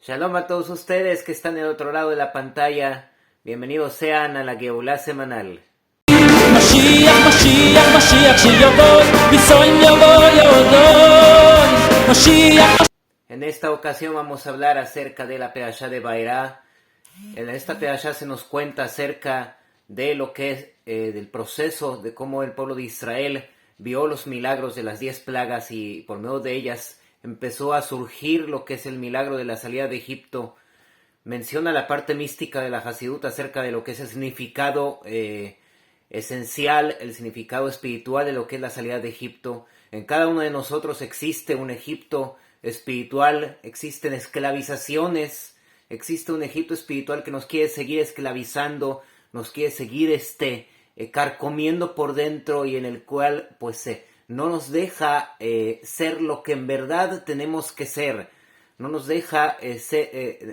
Shalom a todos ustedes que están del otro lado de la pantalla. Bienvenidos sean a la Geulá semanal. Mashiach, Mashiach, Mashiach שיבוא, בישון יבוא יהודון. Mashiach. En esta ocasión vamos a hablar acerca de la Perashá de Vairá. En esta Perashá se nos cuenta acerca de lo que es del proceso de cómo el pueblo de Israel vio los milagros de las 10 plagas y por medio de ellas empezó a surgir lo que es el milagro de la salida de Egipto. Menciona la parte mística de la Hasidut acerca de lo que es el significado esencial, el significado espiritual de lo que es la salida de Egipto. En cada uno de nosotros existe un Egipto espiritual, existen esclavizaciones, existe un Egipto espiritual que nos quiere seguir esclavizando, nos quiere seguir carcomiendo por dentro y en el cual no nos deja ser lo que en verdad tenemos que ser, no nos deja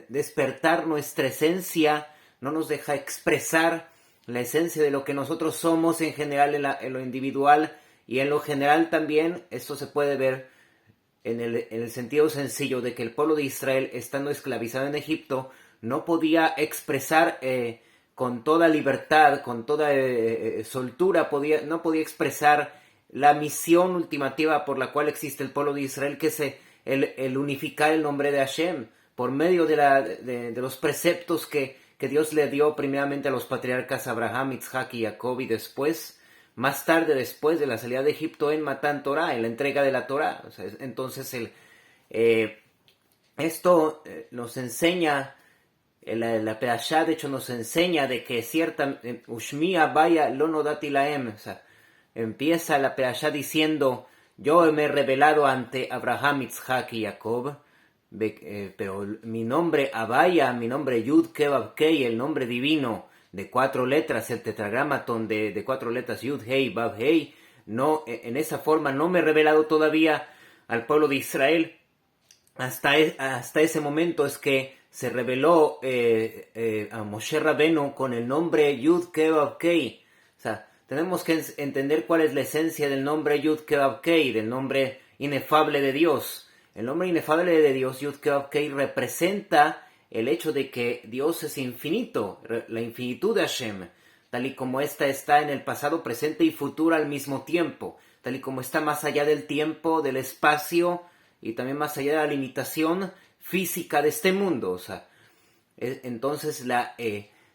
despertar nuestra esencia, no nos deja expresar la esencia de lo que nosotros somos en general en lo individual y en lo general también. Esto se puede ver en el sentido sencillo de que el pueblo de Israel, estando esclavizado en Egipto, no podía expresar con toda libertad, con toda soltura, no podía expresar la misión ultimativa por la cual existe el pueblo de Israel, que es el unificar el nombre de Hashem, por medio de los preceptos que Dios le dio primeramente a los patriarcas Abraham, Isaac y Jacob, y después, más tarde, después de la salida de Egipto, en Matan Torah, en la entrega de la Torah. O sea, entonces, esto nos enseña, la Perashá de hecho nos enseña de que cierta Ushmi Abaya lo nodati laem, o sea, empieza la Perashá diciendo: yo me he revelado ante Abraham, Isaac y Jacob, pero mi nombre Abaya, mi nombre Yud Ke Vav Kei, el nombre divino de 4 letras, el tetragramatón de 4 letras Yud Hei Vav Hei, no, en esa forma no me he revelado todavía al pueblo de Israel. Hasta ese momento es que se reveló a Moshe Rabenu con el nombre Yud Ke Vav Kei. O sea, tenemos que entender cuál es la esencia del nombre Yud Ke Vav Kei, del nombre inefable de Dios. El nombre inefable de Dios, Yud Ke Vav Kei, representa el hecho de que Dios es infinito, la infinitud de Hashem, tal y como ésta está en el pasado, presente y futuro al mismo tiempo, tal y como está más allá del tiempo, del espacio y también más allá de la limitación física de este mundo. O sea, entonces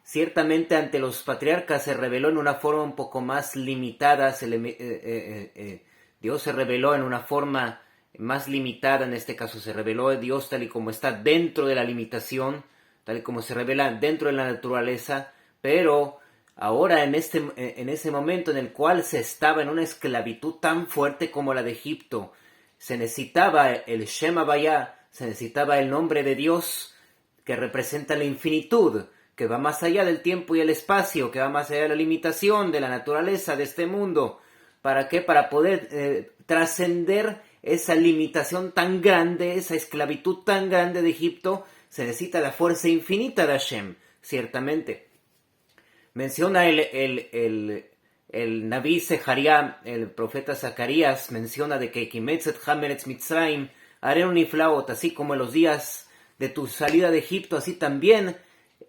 ciertamente ante los patriarcas se reveló en una forma un poco más limitada, Dios se reveló en una forma más limitada. En este caso se reveló Dios tal y como está dentro de la limitación, tal y como se revela dentro de la naturaleza, pero ahora en ese momento en el cual se estaba en una esclavitud tan fuerte como la de Egipto, se necesitaba el Shem Havaya, se necesitaba el nombre de Dios que representa la infinitud, que va más allá del tiempo y el espacio, que va más allá de la limitación de la naturaleza de este mundo. ¿Para qué? Para poder trascender esa limitación tan grande, esa esclavitud tan grande de Egipto, se necesita la fuerza infinita de Hashem, ciertamente. Menciona el Naví Zeharia, el profeta Zacarías, menciona de que Kimetzet Hameretz Mitzrayim, haré un iflaot, así como en los días de tu salida de Egipto, así también,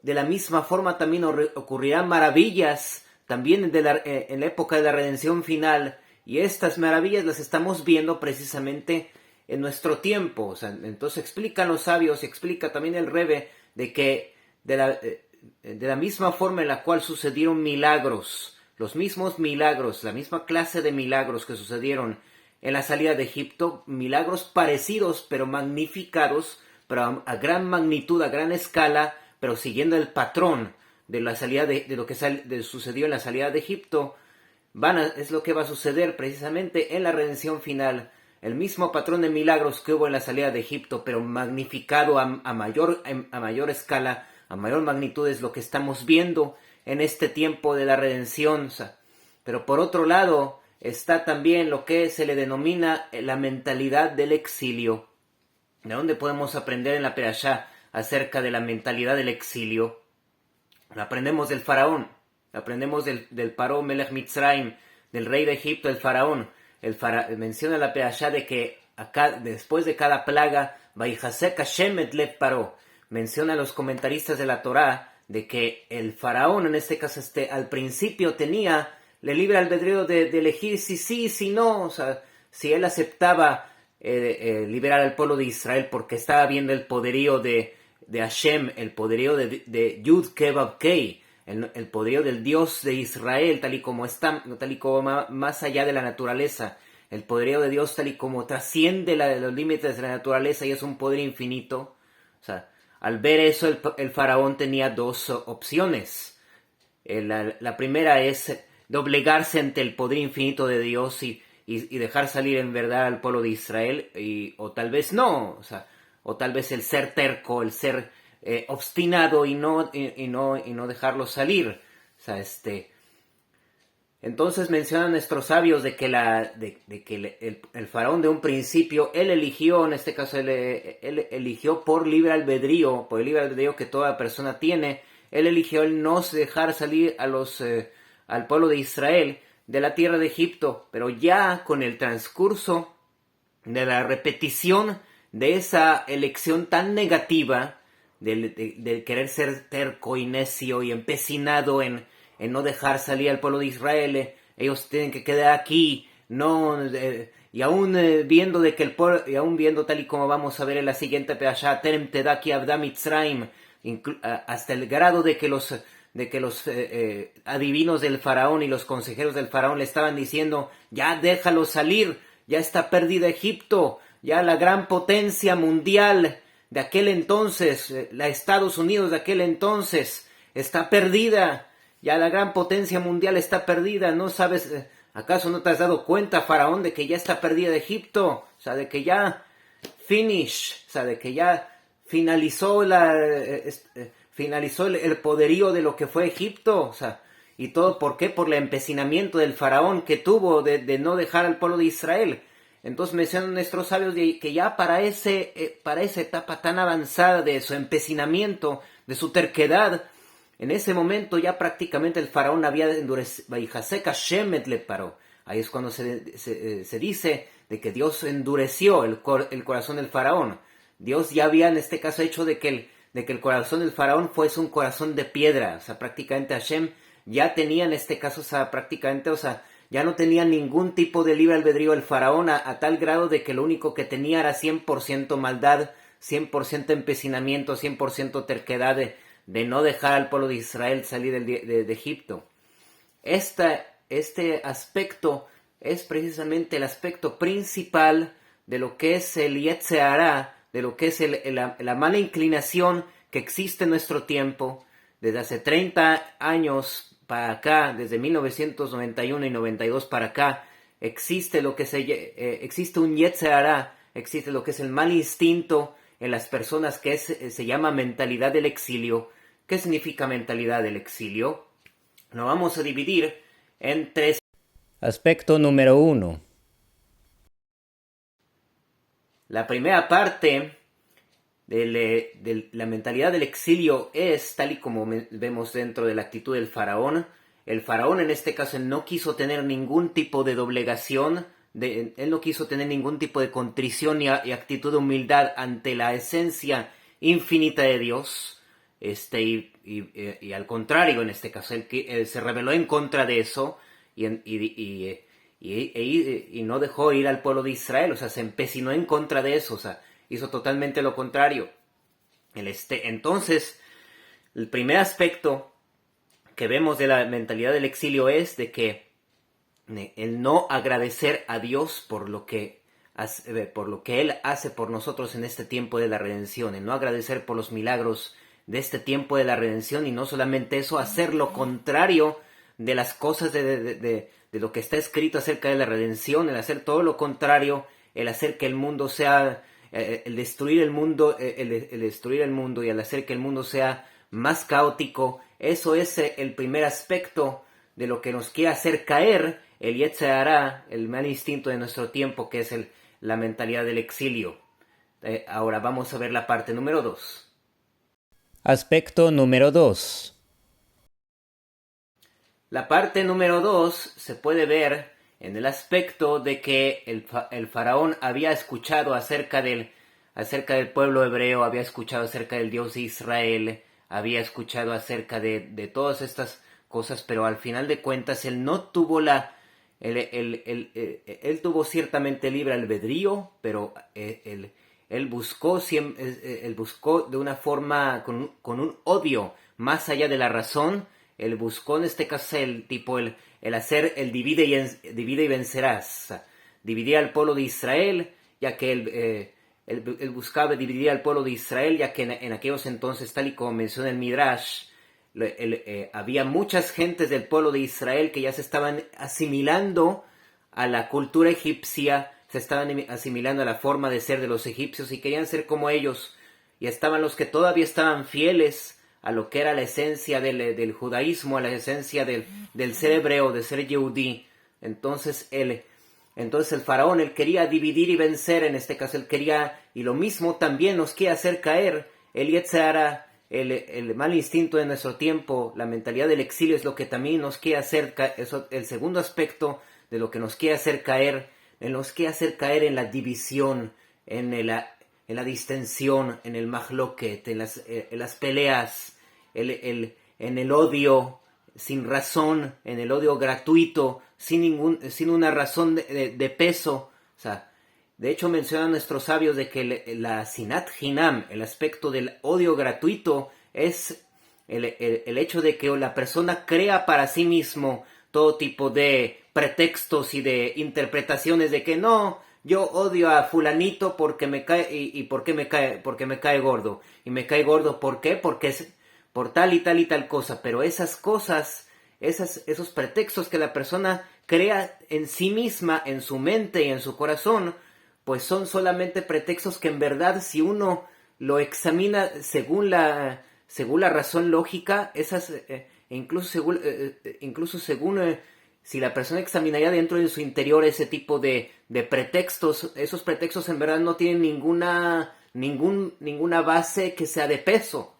de la misma forma también ocurrirán maravillas, también en la época de la redención final. Y estas maravillas las estamos viendo precisamente en nuestro tiempo. O sea, entonces explican los sabios y explica también el Rebbe de que de la misma forma en la cual sucedieron milagros, los mismos milagros, la misma clase de milagros que sucedieron en la salida de Egipto, milagros parecidos pero magnificados, pero a gran magnitud, a gran escala, pero siguiendo el patrón de la salida de lo que sucedió en la salida de Egipto, es lo que va a suceder precisamente en la redención final. El mismo patrón de milagros que hubo en la salida de Egipto, pero magnificado a mayor escala, a mayor magnitud, es lo que estamos viendo en este tiempo de la redención. Pero por otro lado está también lo que se le denomina la mentalidad del exilio. ¿De dónde podemos aprender en la Perashá acerca de la mentalidad del exilio? Lo aprendemos del faraón. Aprendemos del Paró Melech Mitzrayim, del rey de Egipto, el faraón. Menciona la Perashá de que después de cada plaga, Vayihasek Hashem et lev Paró, Mencionan los comentaristas de la Torá de que el faraón, en este caso, al principio tenía el libre albedrío de elegir si sí, si no, o sea, si él aceptaba liberar al pueblo de Israel porque estaba viendo el poderío de Hashem, el poderío de Yud Kevab Kei, el poderío del Dios de Israel, tal y como está, tal y como más allá de la naturaleza, el poderío de Dios tal y como trasciende los límites de la naturaleza y es un poder infinito. O sea, al ver eso, el faraón tenía dos opciones. La primera es doblegarse ante el poder infinito de Dios y dejar salir en verdad al pueblo de Israel, o tal vez no, o sea, o tal vez el ser terco, el ser obstinado y no dejarlo salir. O sea, entonces mencionan nuestros sabios de que el faraón de un principio, él eligió, en este caso, él eligió por el libre albedrío que toda persona tiene, él eligió el no dejar salir al pueblo de Israel de la tierra de Egipto, pero ya con el transcurso de la repetición de esa elección tan negativa, del querer ser terco y necio y empecinado en no dejar salir al pueblo de Israel, ellos tienen que quedar aquí, y aún viendo de que el pueblo, y aún viendo tal y como vamos a ver en la siguiente Perashá, Terem Tedaki Avda Mitzrayim, hasta el grado de que los adivinos del faraón y los consejeros del faraón le estaban diciendo, ya déjalo salir, ya está perdida Egipto, ya la gran potencia mundial de aquel entonces, la Estados Unidos de aquel entonces, está perdida, ya la gran potencia mundial está perdida, ¿no sabes? ¿Acaso no te has dado cuenta, faraón, de que ya está perdida Egipto? O sea, de que ya o sea, de que ya finalizó el poderío de lo que fue Egipto, o sea, y todo, ¿por qué? Por el empecinamiento del faraón que tuvo de no dejar al pueblo de Israel. Entonces mencionan nuestros sabios que ya para esa etapa tan avanzada de su empecinamiento, de su terquedad, en ese momento ya prácticamente el faraón había endurecido. Ahí es cuando se dice de que Dios endureció el corazón del faraón. Dios ya había en este caso hecho de que el corazón del faraón fuese un corazón de piedra. O sea, prácticamente Hashem ya tenía en este caso, o sea, prácticamente, o sea, ya no tenía ningún tipo de libre albedrío el faraón a tal grado de que lo único que tenía era 100% maldad, 100% empecinamiento, 100% terquedad de no dejar al pueblo de Israel salir de Egipto. Este aspecto es precisamente el aspecto principal de lo que es el Yetzer Hara, de lo que es la mala inclinación que existe en nuestro tiempo. Desde hace 30 años para acá, desde 1991 y 92 para acá, existe un Yetzer Hara, existe lo que es el mal instinto en las personas que se llama mentalidad del exilio. ¿Qué significa mentalidad del exilio? Lo vamos a dividir en tres. Aspecto número 1. La primera parte de la mentalidad del exilio es, tal y como vemos dentro de la actitud del faraón. El faraón en este caso no quiso tener ningún tipo de doblegación, él no quiso tener ningún tipo de contrición y actitud de humildad ante la esencia infinita de Dios. Y al contrario, en este caso, él se rebeló en contra de eso y no dejó ir al pueblo de Israel, o sea, se empecinó en contra de eso, o sea, hizo totalmente lo contrario. Entonces, el primer aspecto que vemos de la mentalidad del exilio es de que el no agradecer a Dios por lo que Él hace por nosotros en este tiempo de la redención, el no agradecer por los milagros de este tiempo de la redención, y no solamente eso, hacer lo contrario de las cosas de lo que está escrito acerca de la redención, el hacer todo lo contrario, el hacer que el mundo sea, el destruir el mundo, el destruir el mundo y el hacer que el mundo sea más caótico. Eso es el primer aspecto de lo que nos quiere hacer caer el Yetzer Hara, el mal instinto de nuestro tiempo, que es la mentalidad del exilio. Ahora vamos a ver la parte número 2. Aspecto número 2. La parte número 2 se puede ver en el aspecto de que el faraón había escuchado acerca del acerca del pueblo hebreo, había escuchado acerca del Dios de Israel, había escuchado acerca de todas estas cosas, pero al final de cuentas él no tuvo él tuvo ciertamente libre albedrío, pero él buscó de una forma, con un odio más allá de la razón. Él buscó en este caso el hacer el divide y vencerás, dividir al pueblo de Israel, ya que él buscaba dividir al pueblo de Israel, ya que en aquellos entonces, tal y como menciona el Midrash, había muchas gentes del pueblo de Israel que ya se estaban asimilando a la cultura egipcia, se estaban asimilando a la forma de ser de los egipcios y querían ser como ellos. Y estaban los que todavía estaban fieles a lo que era la esencia del judaísmo, a la esencia del ser hebreo, de ser yehudí. Entonces el faraón, él quería dividir y vencer, en este caso él quería, y lo mismo también nos quiere hacer caer el Yetzer Hara, el mal instinto de nuestro tiempo, la mentalidad del exilio es lo que también nos quiere hacer caer, el segundo aspecto de lo que nos quiere hacer caer, nos quiere hacer caer en la división, en la distensión, en el mahloket, en las peleas, en el odio sin razón, en el odio gratuito, sin una razón de peso. O sea, de hecho mencionan nuestros sabios de que la sinat hinam, el aspecto del odio gratuito, es el hecho de que la persona crea para sí mismo todo tipo de pretextos y de interpretaciones de que no, yo odio a fulanito porque me cae porque me cae gordo. Y me cae gordo, ¿por qué? Porque es por tal y tal cosa. Pero esas cosas, esos pretextos que la persona crea en sí misma, en su mente y en su corazón, pues son solamente pretextos que en verdad, si uno lo examina según la razón lógica, incluso según si la persona examinaría dentro de su interior ese tipo de pretextos, esos pretextos en verdad no tienen ninguna base que sea de peso.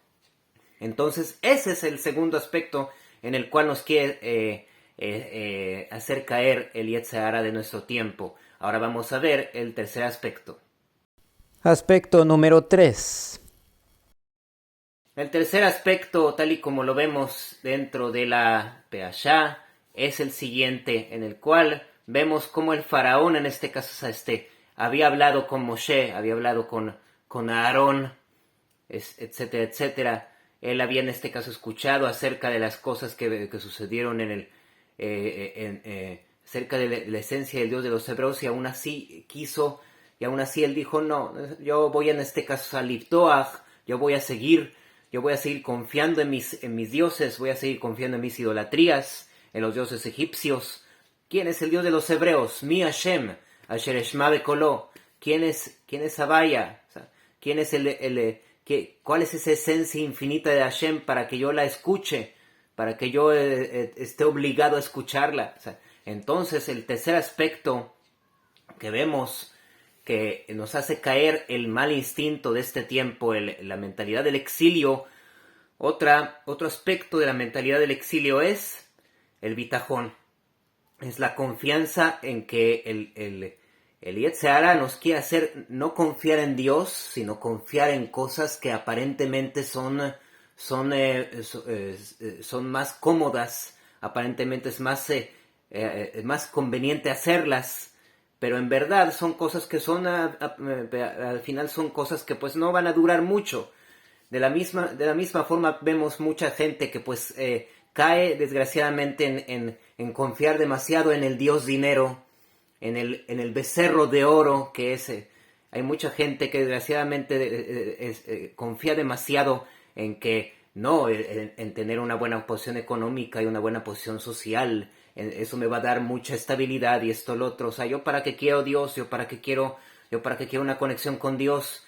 Entonces ese es el segundo aspecto en el cual nos quiere hacer caer el Yetzer Hara de nuestro tiempo. Ahora vamos a ver el tercer aspecto. Aspecto número 3. El tercer aspecto, tal y como lo vemos dentro de la Peashá, es el siguiente, en el cual vemos cómo el faraón, en este caso había hablado con Moshe, había hablado con Aarón, etcétera, etcétera. Él había en este caso escuchado acerca de las cosas que sucedieron acerca de la esencia del Dios de los hebreos, y aún así él dijo, no, yo voy en este caso a Liftoach, yo voy a seguir confiando en mis dioses, voy a seguir confiando en mis idolatrías, en los dioses egipcios. ¿Quién es el Dios de los hebreos? Mi Hashem, Asher Eshma Bekolo. ¿Quién es Abaya? O sea, ¿quién es cuál es esa esencia infinita de Hashem para que yo la escuche, para que yo esté obligado a escucharla? O sea, entonces el tercer aspecto que vemos que nos hace caer el mal instinto de este tiempo, la mentalidad del exilio, otro aspecto de la mentalidad del exilio es el bitajón, es la confianza en que el Yetzer Hara nos quiere hacer no confiar en Dios, sino confiar en cosas que aparentemente son más cómodas, aparentemente es más conveniente hacerlas, pero en verdad son cosas que al final son cosas que pues no van a durar mucho. De la misma forma vemos mucha gente que pues cae desgraciadamente en confiar demasiado en el Dios dinero, en el becerro de oro que es. Hay mucha gente que desgraciadamente confía demasiado en que no, en tener una buena posición económica y una buena posición social, eso me va a dar mucha estabilidad y esto lo otro. O sea, yo para qué quiero Dios, yo para qué quiero una conexión con Dios.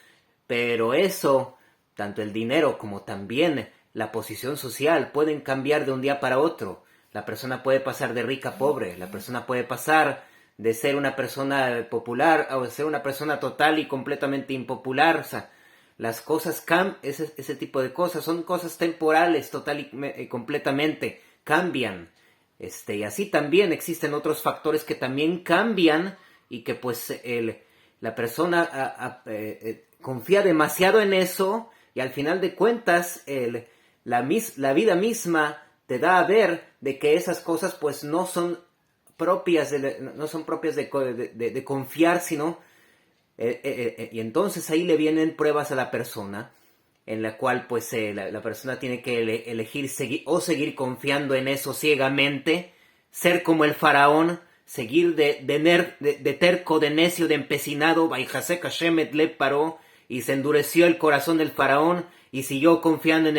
Pero eso, tanto el dinero como también la posición social pueden cambiar de un día para otro. La persona puede pasar de rica a pobre, la persona puede pasar de ser una persona popular a ser una persona total y completamente impopular. O sea, las cosas ese tipo de cosas son cosas temporales, total y completamente cambian. Y así también existen otros factores que también cambian y que pues la persona confía demasiado en eso y al final de cuentas la vida misma te da a ver de que esas cosas pues no son propias de confiar, sino y entonces ahí le vienen pruebas a la persona en la cual pues la persona tiene que elegir seguir confiando en eso ciegamente, ser como el faraón, seguir de terco, de necio, de empecinado. Vayjasek Hashem et lev Paró, y se endureció el corazón del faraón y siguió confiando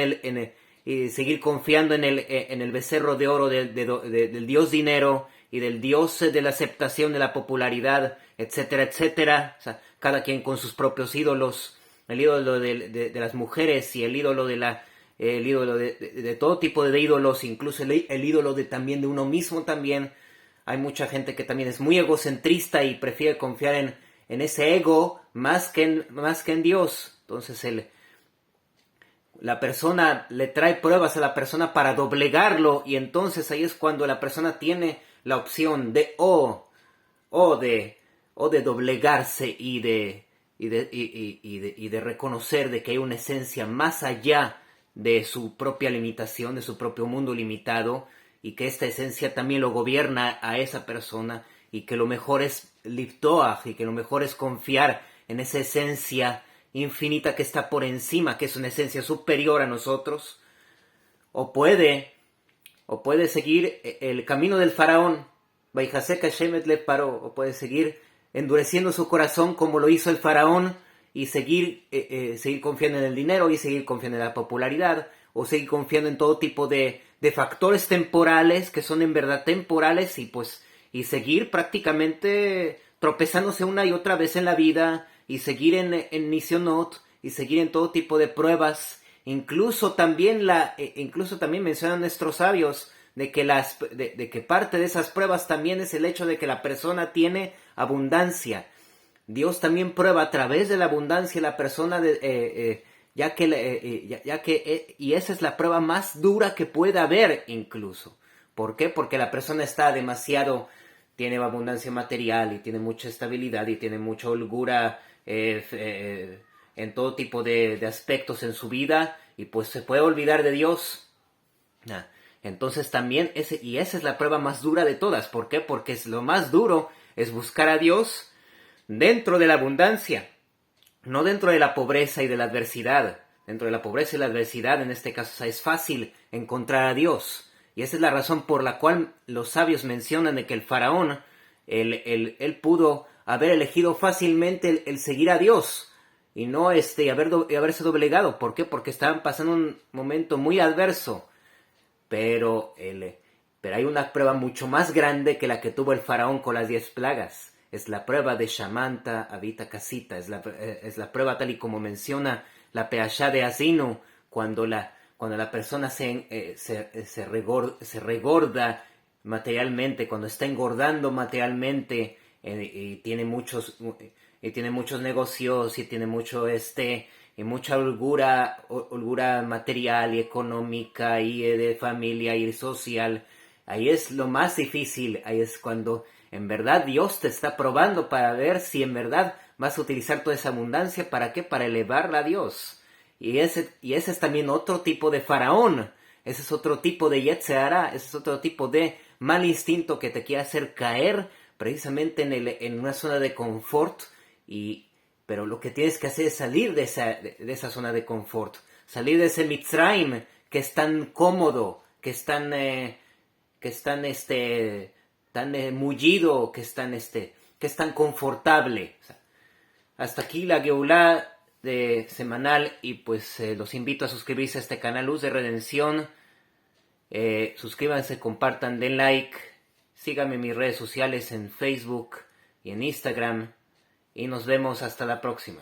y seguir confiando en el becerro de oro del dios dinero y del dios de la aceptación, de la popularidad, etcétera, etcétera. O sea, cada quien con sus propios ídolos, el ídolo de las mujeres y el ídolo de todo tipo de ídolos, incluso el ídolo también de uno mismo también. Hay mucha gente que también es muy egocentrista y prefiere confiar en ese ego más que en Dios. Entonces la persona le trae pruebas a la persona para doblegarlo, y entonces ahí es cuando la persona tiene la opción de doblegarse y de reconocer de que hay una esencia más allá de su propia limitación, de su propio mundo limitado, y que esta esencia también lo gobierna a esa persona, y que lo mejor es liftoach, y que lo mejor es confiar en esa esencia infinita que está por encima, que es una esencia superior a nosotros. O puede seguir el camino del faraón, Vayjasek Hashem et lev Paró, o puede seguir endureciendo su corazón como lo hizo el faraón y seguir confiando en el dinero y seguir confiando en la popularidad, o seguir confiando en todo tipo de factores temporales que son en verdad temporales, y seguir prácticamente tropezándose una y otra vez en la vida, y seguir en nisionot, y seguir en todo tipo de pruebas. Incluso también mencionan nuestros sabios de que parte de esas pruebas también es el hecho de que la persona tiene abundancia. Dios también prueba a través de la abundancia la persona, y esa es la prueba más dura que pueda haber incluso. ¿Por qué? Porque la persona tiene abundancia material y tiene mucha estabilidad y tiene mucha holgura en todo tipo de aspectos en su vida, y pues se puede olvidar de Dios. Entonces también esa es la prueba más dura de todas. ¿Por qué? Porque lo más duro es buscar a Dios dentro de la abundancia, no dentro de la pobreza y de la adversidad. Dentro de la pobreza y la adversidad, en este caso, es fácil encontrar a Dios. Y esa es la razón por la cual los sabios mencionan de que el faraón, él pudo haber elegido fácilmente el seguir a Dios y no haberse doblegado. ¿Por qué? Porque estaban pasando un momento muy adverso. Pero hay una prueba mucho más grande que la que tuvo el faraón con las 10 plagas. Es la prueba de Shamanta Avita Casita. Es la prueba tal y como menciona la Peashá de Asinu, cuando la persona se regorda materialmente, cuando está engordando materialmente, y tiene muchos negocios, y tiene y mucha holgura material y económica y de familia y social. Ahí es lo más difícil. Ahí es cuando en verdad Dios te está probando para ver si en verdad vas a utilizar toda esa abundancia. ¿Para qué? Para elevarla a Dios. Y ese es también otro tipo de faraón. Ese es otro tipo de Yetzer Hara. Ese es otro tipo de mal instinto que te quiere hacer caer precisamente en una zona de confort. Pero lo que tienes que hacer es salir de esa zona de confort. Salir de ese Mitzrayim que es tan cómodo, que es tan mullido, que es tan confortable. O sea, hasta aquí la Geulá semanal, y pues los invito a suscribirse a este canal Luz de Redención. Suscríbanse, compartan, den like, síganme en mis redes sociales en Facebook y en Instagram, y nos vemos hasta la próxima.